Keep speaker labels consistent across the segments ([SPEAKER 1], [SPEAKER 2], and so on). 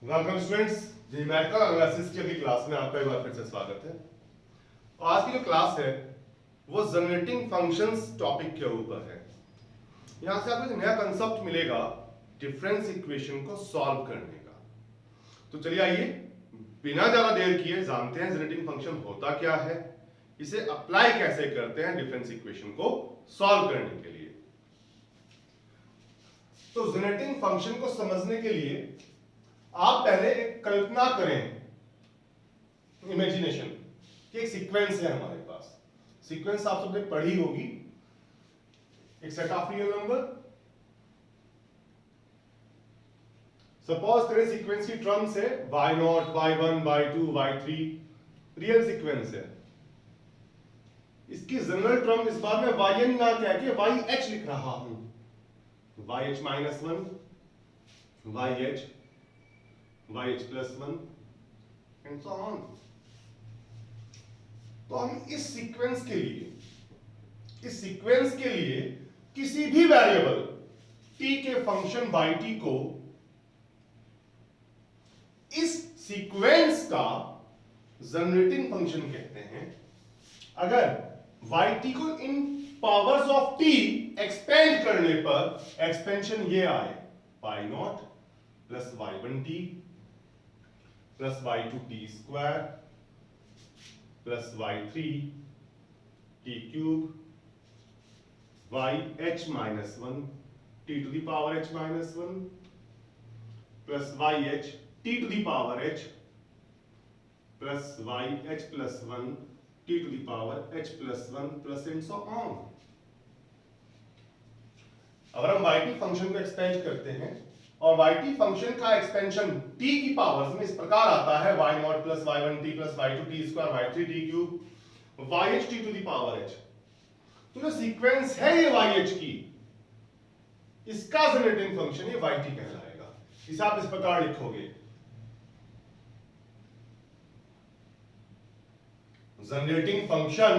[SPEAKER 1] Welcome students, numerical analysis की अगली class में आपका एक बार फिर से स्वागत है। आज की जो क्लास है वो जनरेटिंग फंक्शंस टॉपिक के ऊपर है। यहां से आपको एक नया कंसेप्ट मिलेगा डिफरेंस इक्वेशन को सॉल्व करने का। तो चलिए आइए बिना ज्यादा देर किए जानते हैं जनरेटिंग फंक्शन होता क्या है, इसे अप्लाई कैसे करते हैं डिफरेंस इक्वेशन को सॉल्व करने के लिए। तो जनरेटिंग फंक्शन को समझने के लिए आप पहले एक कल्पना करें, इमेजिनेशन कि एक सीक्वेंस है हमारे पास। सीक्वेंस आप सबने पढ़ी होगी, एक set of real number. Suppose तेरे सीक्वेंस की टर्म्स है y0, y1, y2, y3, real sequence है। इसकी जनरल टर्म इस बार मैं yn ना कह के yh लिख रहा हूं। yh minus 1, yh, yh plus 1 and so on. तो हम इस सीक्वेंस के लिए किसी भी वेरिएबल t के फंक्शन yt को इस सीक्वेंस का जनरेटिंग फंक्शन कहते हैं। अगर yt को in powers of t expand करने पर एक्सपेंशन ये आए y0 plus y1t plus y2t square plus y3 t cube yh minus 1 t to the power h minus 1 plus yh t to the power h plus yh plus 1 t to the power h plus 1 plus and so on. अगर हम yt function को expand करते हैं और yt function का expansion t की powers में इस प्रकार आता है y0 plus y1t plus y2t square y3t cube yh t to the power h। तो जो सीक्वेंस है ये yh की, इसका जनरेटिंग फंक्शन ये yt कहलाएगा। इसे आप इस प्रकार लिखोगे, generating function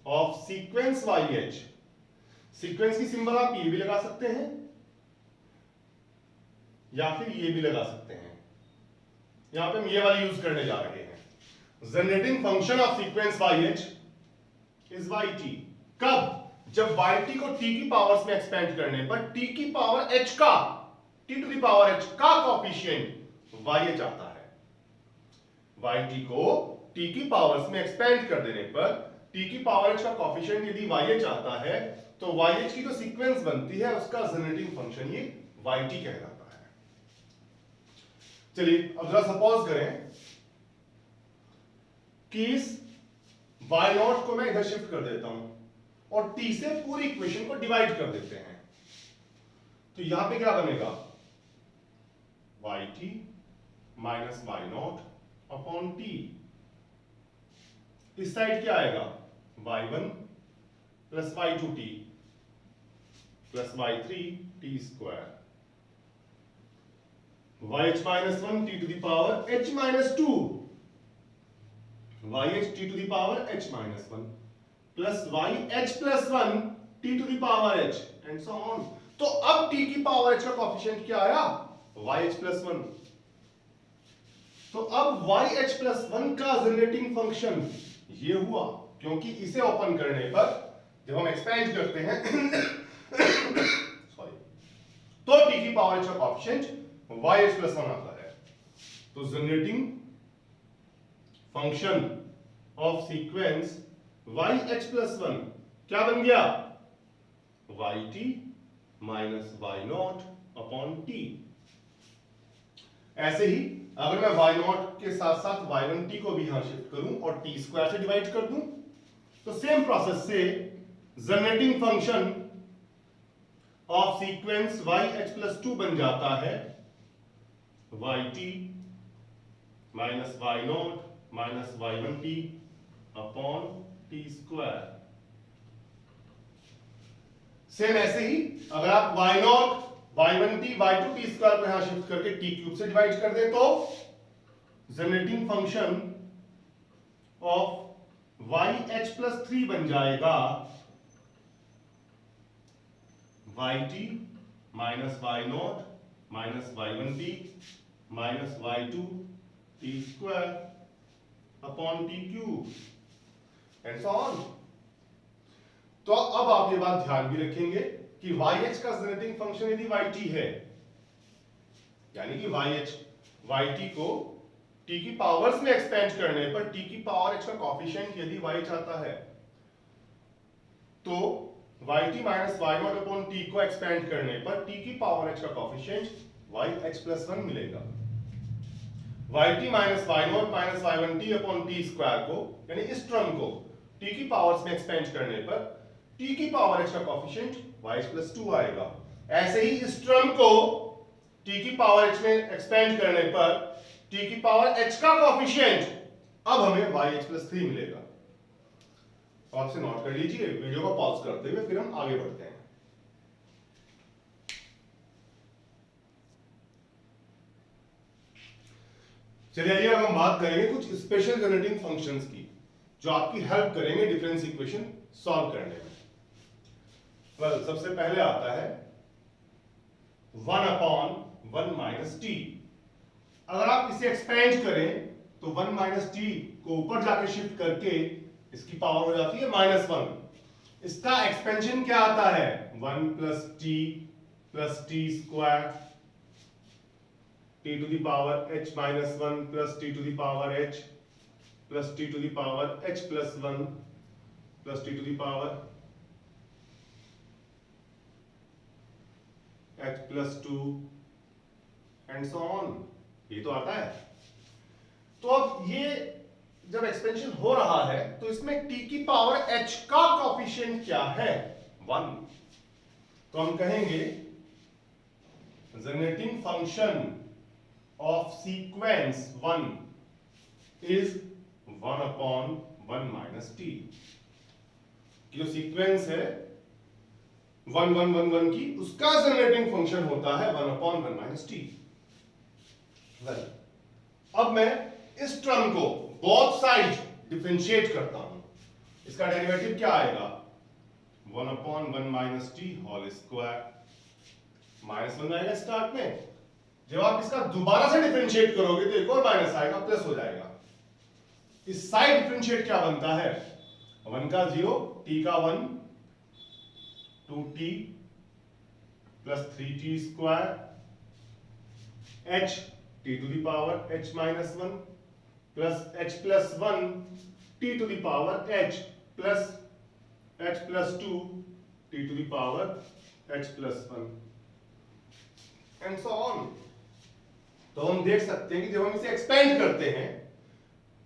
[SPEAKER 1] of sequence yh। Sequence की सिंबल आप ये भी लगा सकते हैं या फिर ये भी लगा सकते हैं। यहां पे हम ये वाली यूज करने जा रहे हैं। Generating function of sequence yh is yt। कब? जब yt को t की पावर्स में एक्सपेंड करने पर t की पावर h का, t to the power h का कोएफिशिएंट yh आता है। yt को t की पावर्स में एक्सपेंड कर देने पर t की पावर h का कोएफिशिएंट यदि yh आता है तो yh की जो सीक्वेंस बनती है उसका जनरेटिंग फंक्शन ये yt कहलाता है। चलिए अब जरा सपोज करें कि इस y0 को मैं इधर शिफ्ट कर देता हूं और t से पूरी इक्वेशन को डिवाइड कर देते हैं। तो यहां पे क्या बनेगा? yt minus y0 upon t। इस साइड क्या आएगा? y1 plus y2t plus y3 t square yh minus 1 t to the power h minus 2 yh t to the power h minus 1 plus yh plus 1 t to the power h and so on. तो अब t की power h का coefficient क्या आया? yh plus 1। तो अब yh plus 1 का generating function ये हुआ, क्योंकि इसे ओपन करने पर जब हम एक्सपेंड करते हैं सॉरी, तो t की पावर h का कोएफिशिएंट yh प्लस 1 आता है। तो generating function of sequence yh plus 1 क्या बन गया? yt minus y0 upon t। ऐसे ही अगर मैं y0 के साथ साथ y1t को भी यहां शिफ्ट करूं और t स्क्वायर से डिवाइड कर दूं तो सेम प्रोसेस से generating function of sequence yh plus 2 बन जाता है yt minus y0 minus y1t upon t square. Same ऐसे ही अगर आप y0 y1t y2t स्क्वायर को यहां शिफ्ट करके t क्यूब से डिवाइड कर दे तो generating function of yh plus 3 बन जाएगा yt minus y naught minus y1 t minus y2 t square upon t cube and so on. तो अब आप ये बात ध्यान भी रखेंगे कि yh का जनरेटिंग फंक्शन यदि yt है, यानी कि yt को t की पावर्स में एक्सपेंड करने पर t की पावर h का कॉफिशिएंट यदि y चाहता है तो yt minus y not upon t को एक्सपेंड करने पर t की पावर h का कॉफिशिएंट yh प्लस 1 मिलेगा। yt minus y not minus y1 t upon t square को, यानी इस टर्म को t की पावर्स में एक्सपेंड करने पर t की पावर h का कॉफिशिएंट yh प्लस 2 आएगा। ऐसे ही इस टर्म को t की पावर h में एक्सपेंड करने पर t की पावर h का कॉफिशिएंट अब हमें yh प्लस 3 मिलेगा। आपसे नोट कर लीजिए, वीडियो को पॉज करते हुए फिर हम आगे बढ़ते हैं। चलिए अब हम बात करेंगे कुछ स्पेशल जनरेटिंग फंक्शंस की जो आपकी हेल्प करेंगे डिफरेंस इक्वेशन सॉल्व करने में। वेल, सबसे पहले आता है 1 अपॉन 1 माइनस टी। अगर आप इसे एक्सपेंड करें तो 1 माइनस टी को ऊपर जाके शिफ्ट करके इसकी पावर हो जाती है -1। इसका एक्सपेंशन क्या आता है 1 plus t square t to the power h minus 1 plus t to the power h plus t to the power h plus 1 plus t to the power h plus 2 and so on. ये तो आता है। तो अब ये जब expansion हो रहा है तो इसमें t की पावर h का कॉफिशिएंट क्या है 1। तो हम कहेंगे generating function of sequence 1 is 1 upon 1 minus T. जो सीक्वेंस है 1 1 1 1 की, उसका जनरेटिंग फंक्शन होता है 1 अपॉन 1 माइनस टी। अब मैं इस टर्म को बोथ साइड डिफरेंशिएट करता हूं। इसका डेरिवेटिव क्या आएगा 1 upon 1 minus t whole square. -1 आएगा स्टार्ट में, जब आप इसका दोबारा से डिफरेंशिएट करोगे तो एक और माइनस आएगा, प्लस हो जाएगा। इस साइड डिफरेंशिएट क्या बनता है 1 का 0 t का 1 2t plus 3t square h t to the power h minus 1 plus h plus 1 t to the power h plus h plus 2 t to the power h plus 1 and so on. तो हम देख सकते हैं कि जब हम इसे expand करते हैं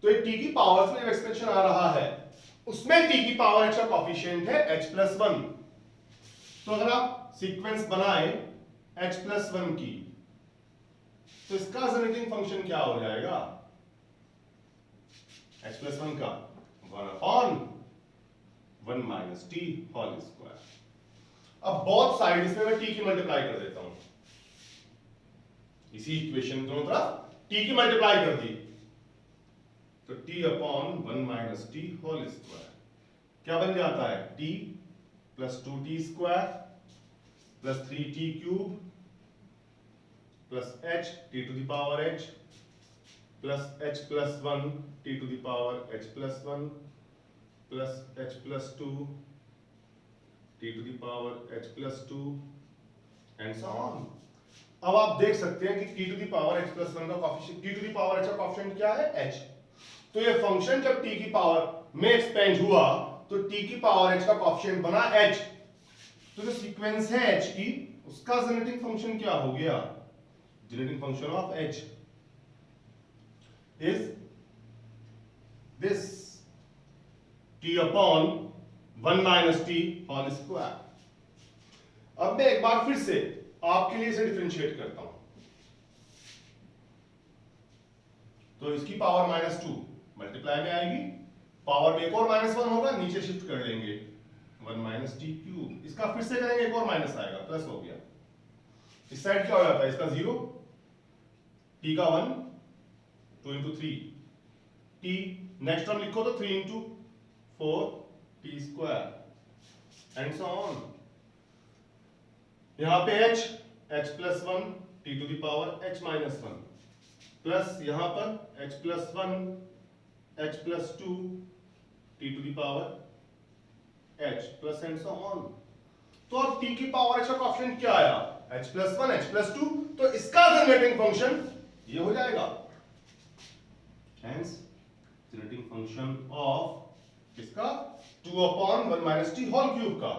[SPEAKER 1] तो ये t की पावर्स में एक्सपेंशन आ रहा है, उसमें t की पावर h का कॉफिशिएंट है h प्लस 1। तो अगर आप सीक्वेंस बनाए h प्लस 1 की तो इसका जनरेटिंग फंक्शन क्या हो जाएगा h प्लस 1 का 1 upon 1 minus t whole square. अब बोथ साइड इसमें मैं t की मल्टीप्लाई कर देता हूं, इसी इक्वेशन दोनों तरफ t की मल्टीप्लाई कर दी तो t upon 1 minus t whole square क्या बन जाता है t plus 2t square plus 3t cube plus h t to the power h plus h plus 1 t to the power h plus 1 plus h plus 2 t to the power h plus 2 and so on. अब आप देख सकते हैं कि t to the power h plus 1 का coefficient, t to the power h का coefficient क्या है h। तो ये फंक्शन जब t की पावर में एक्सपेंड हुआ तो t की पावर h का कॉफिशिएंट बना h। तो जो सीक्वेंस है h की, उसका जनरेटिंग फंक्शन क्या हो गया, generating function of h is this t upon 1 minus t whole square। अब मैं एक बार फिर से आपके लिए इसे डिफरेंशिएट करता हूं। तो इसकी पावर -2 मल्टीप्लाई में आएगी, पावर में एक और -1 होगा, नीचे शिफ्ट कर लेंगे 1 माइनस टी क्यूब। इसका फिर से करेंगे, एक और माइनस आएगा, प्लस हो गया। इस साइड क्या हो जाता है, इसका 0 t का 1 2 into 3 t, नेक्स्ट टर्म लिखो तो 3 into 4 t square and so on. यहां पे h plus one t to the power h minus one plus यहां पर h plus one h plus two t to the power h plus and so on. तो अब t की power h का coefficient क्या आया, h plus one h plus to, तो इसका जनरेटिंग फंक्शन ये हो जाएगा। हेंस जनरेटिंग फंक्शन ऑफ इसका 2 upon 1 minus t whole cube का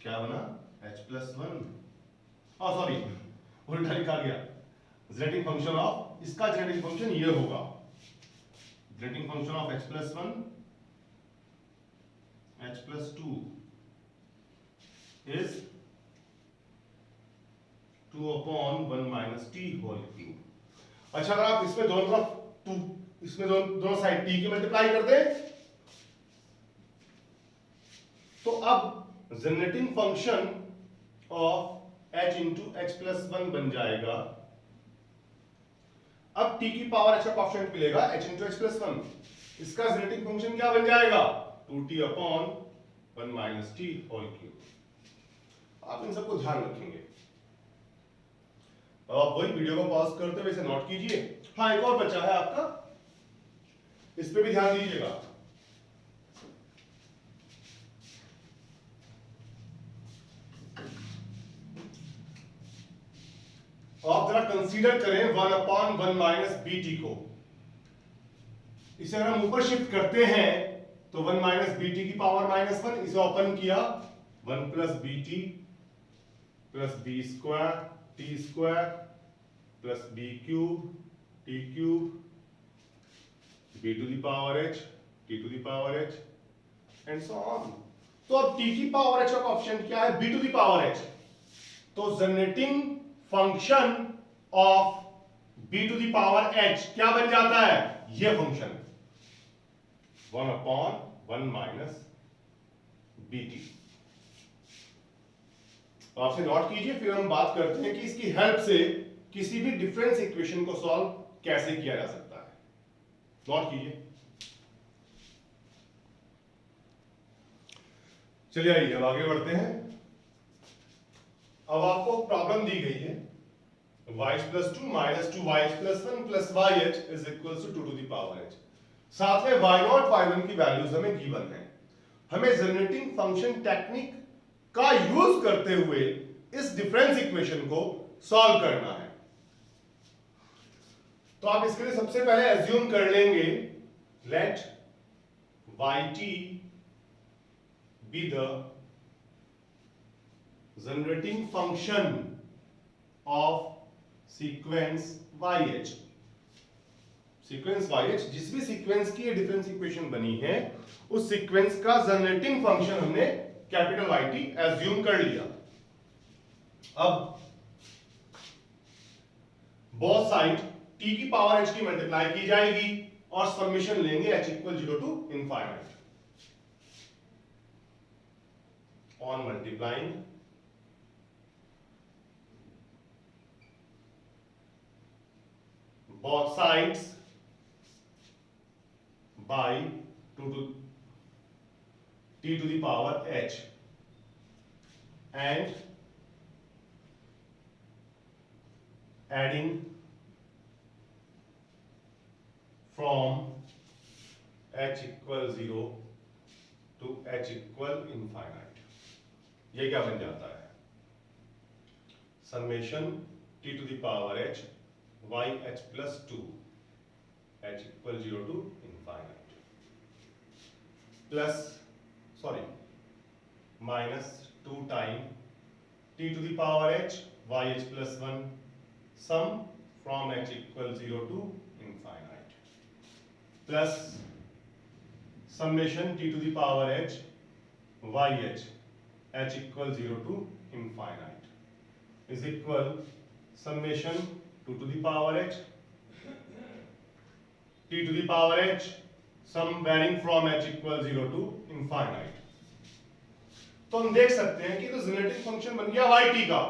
[SPEAKER 1] क्या बना, h प्लस वन, सॉरी उल्टा लिखा गया। जनरेटिंग फंक्शन ऑफ इसका जनरेटिंग फंक्शन ये होगा, generating function of h plus one h plus two is 2 upon 1 minus t whole cube. अच्छा, अगर आप इसमें दोनों तरफ टू, इसमें दोनों साइड t की मल्टीप्लाई कर दें तो अब generating function of h into h plus one बन जाएगा। अब t की पावर h का कोएफिशिएंट मिलेगा h into h plus one, इसका जनरेटिंग फंक्शन क्या बन जाएगा, 2t upon 1 minus t whole cube. आप इन सबको ध्यान रखेंगे। अब आप वही वीडियो को पॉज करते हुए इसे नोट कीजिए। हाँ, एक और बचा है आपका, इस पे भी ध्यान दीजिएगा। आप जरा कंसीडर करें 1 अपॉन 1 माइनस बी टी को। इसे अगर हम ऊपर शिफ्ट करते हैं तो 1 माइनस बी टी की पावर माइनस वन, इसे ओपन किया 1 plus b t plus b square t square plus b cube t cube b to the power h t to the power h and so on. तो अब T की power H का coefficient क्या है, B to the power H. तो generating function of b to the power h क्या बन जाता है, ये function 1 upon 1 minus B T. आपसे नोट कीजिए, फिर हम बात करते हैं कि इसकी हेल्प से किसी भी डिफरेंस इक्वेशन को सॉल्व कैसे किया जा सकता है। नोट कीजिए। चलिए आइए अब आगे बढ़ते हैं। अब आपको प्रॉब्लम दी गई है y plus two minus two Y plus one plus Y H is equal to two the power H. साथ में y नॉट y1 की वैल्यूज हमें गिवन है। हमें जनरेटिंग फंक्शन टेक्निक का यूज करते हुए इस डिफरेंस इक्वेशन को सॉल्व करना है। तो आप इसके लिए सबसे पहले एज्यूम कर लेंगे let yt be the generating function of sequence YH। Sequence YH, जिस भी सीक्वेंस की ये डिफरेंस इक्वेशन बनी है उस सीक्वेंस का जनरेटिंग फंक्शन हमने कैपिटल YT एज्यूम कर लिया। अब बोथ साइड t की पावर h की मल्टीप्लाई की जाएगी और समेशन लेंगे h equal 0 to infinite. On multiplying both sides by 2 to t to the power h and adding from h equal 0 to h equal infinite। ये क्या बन जाता है, summation t to the power h y h plus 2 h equal 0 to infinite plus minus 2 time t to the power h y h plus 1 sum from h equal 0 to infinite plus summation t to the power h y h h equal 0 to infinite is equal summation 2 to the power h t to the power h sum varying from h equal 0 to infinite। तो हम देख सकते हैं कि तो generating function बन गया yt का,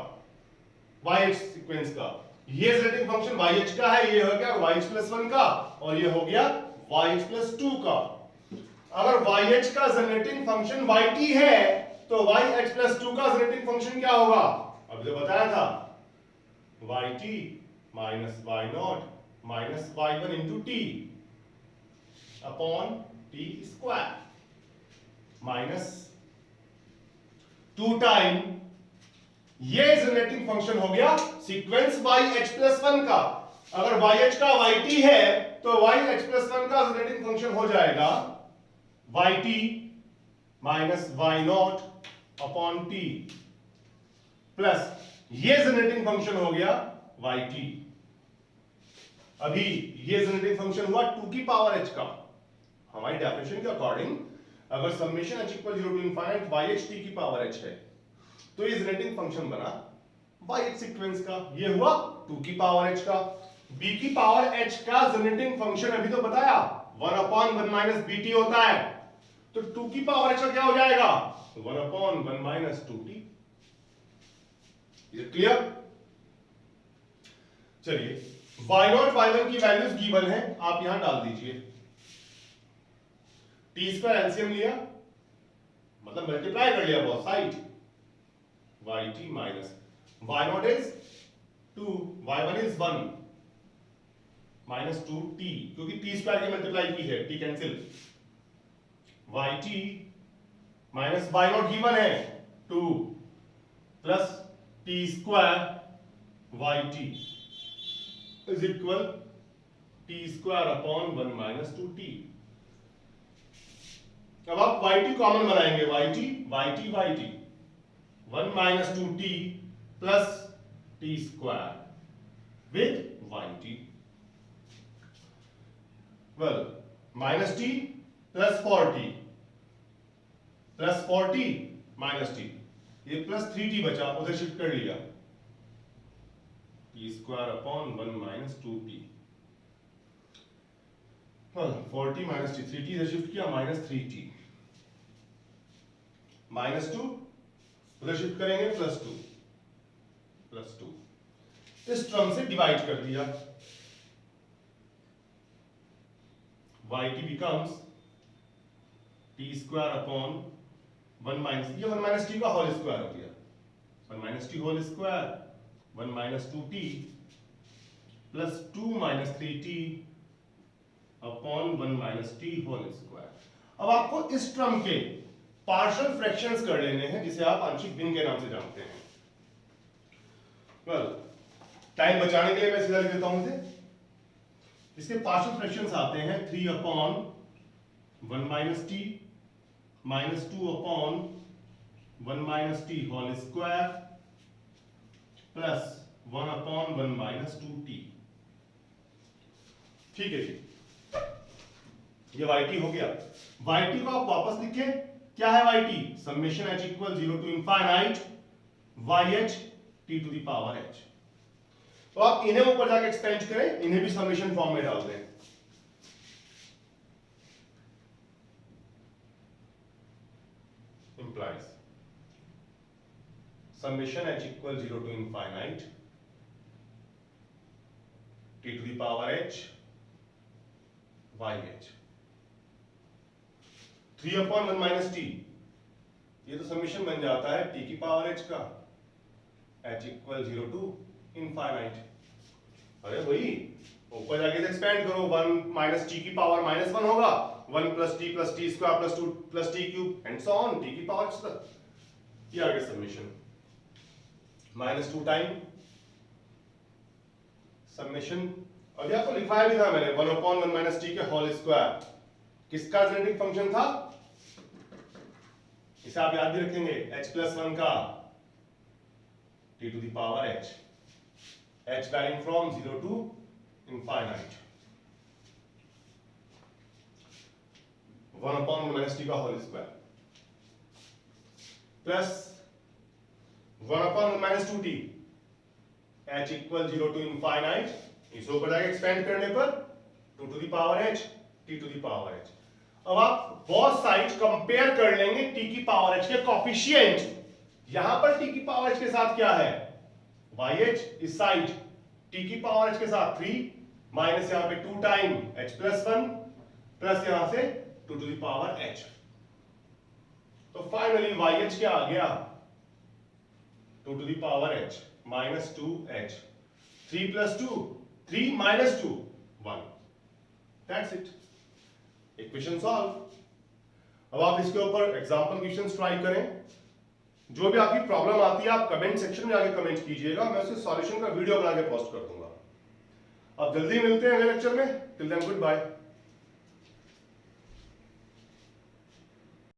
[SPEAKER 1] yh सीक्वेंस का। ये जनरेटिंग फंक्शन yh का है, ये हो गया yh प्लस वन का और ये हो गया yh प्लस टू का। अगर YH का जनरेटिंग फंक्शन YT है तो YH+2 का जनरेटिंग फंक्शन क्या होगा? अब जो बताया था YT minus Y0 minus Y1 into T upon T square minus 2 time ये जनरेटिंग फंक्शन हो गया सीक्वेंस YH+1 का। अगर YH का YT है तो YH+1 का जनरेटिंग फंक्शन हो जाएगा YT minus Y0 upon T plus ये जनरेटिंग फंक्शन हो गया YT। अभी ये जनरेटिंग फंक्शन हुआ 2 की पावर h का। हमारी डेफिनेशन के अकॉर्डिंग अगर summation h equal 0 to infinite YH t की पावर h है तो ये जनरेटिंग फंक्शन बना YH सीक्वेंस का। ये हुआ 2 की पावर h का। b की पावर h का जनरेटिंग फंक्शन अभी तो बताया 1/1 माइनस bt होता है, तो 2 की पावर h का क्या हो जाएगा 1/1 माइनस 2t। ये क्लियर? चलिए y0 y1 की वैल्यूज गिवन है, आप यहां डाल दीजिए। टी स्क्वायर एलसीएम लिया मतलब मल्टीप्लाई कर लिया both side, yt minus y0 is 2 y1 is 1 minus 2t क्योंकि t स्क्वायर की मल्टीप्लाई की है, t cancel. yt minus y0 given है 2 plus t square yt is equal t square upon 1 minus 2t। अब आप yt common बनाएंगे, yt 1 minus 2t plus t square with yt। Well minus t plus 4t plus 4t minus t, ये plus 3t बचा, उधर shift कर लिया t square upon 1 minus 2t। 4t minus t, 3t इधर shift किया minus 3t minus 2 उधर shift करेंगे plus 2 इस टर्म से डिवाइड कर दिया। yt becomes t square upon 1 minus, ये 1 माइनस t का होल स्क्वायर हो गया, 1 minus t whole square 1 minus 2t plus 2 minus 3t upon 1 minus t whole square. अब आपको इस टर्म के पार्शियल फ्रैक्शंस कर लेने हैं जिसे आप आंशिक भिन्न के नाम से जानते हैं। वेल टाइम बचाने के लिए मैं सीधा लिख देता हूं इसे। इसके पार्शियल फ्रैक्शंस आते हैं 3 upon 1 minus t minus 2 upon 1 minus t whole square plus 1 upon 1 minus 2t। ठीक है जी, ये yt हो गया। yt को आप वापस लिखें, क्या है yt? Summation h equal 0 to infinite yh t to the power h। तो आप इन्हें ऊपर जाके एक्सपेंड करें, इन्हें भी समेशन फॉर्म में डाल दें। implies summation h equal 0 to infinite t to the power h yh 3 upon 1 minus t, ये तो समीशन बन जाता है t की पावर h का, h equal 0 to infinite। अरे वही ऊपर जाके एक्सपेंड करो, 1 माइनस t की पावर माइनस 1 होगा, 1 plus t square plus 2 plus t cube and so on t की पावर तक। ये आ गया समेशन माइनस 2 टाइम समेशन। अभी आपको लिखवाया भी था मैंने 1 अपॉन 1 माइनस t के होल स्क्वायर, किसका जनरेटिंग फंक्शन था? इसे आप याद भी रखेंगे, h+1 का t to the power h, h valuing from 0 to infinite 1 upon 1 minus t का whole square plus 1 upon 1 minus 2t h equal 0 to infinite, इसे ऊपर जाके एक्सपेंड करने पर 2 to the power h t to the power h। अब आप both sides compare कर लेंगे t की पावर h के कोएफिशिएंट। यहां पर t की पावर h के साथ क्या है yh, इस साइड t की पावर h के साथ 3 माइनस यहां पे 2 टाइम h+1 प्लस यहां से 2 to the power h। तो फाइनली YH क्या आ गया 2 to the power h minus 2h 3 plus 2 3 minus 2 1। That's it, equation solve. अब आप इसके ऊपर एग्जांपल क्वेश्चंस ट्राई करें। जो भी आपकी प्रॉब्लम आती है आप कमेंट सेक्शन में आके कमेंट कीजिएगा, मैं उसके सॉल्यूशन का वीडियो बना के पोस्ट कर दूंगा। अब जल्दी मिलते हैं अगले लेक्चर में। Till then good bye.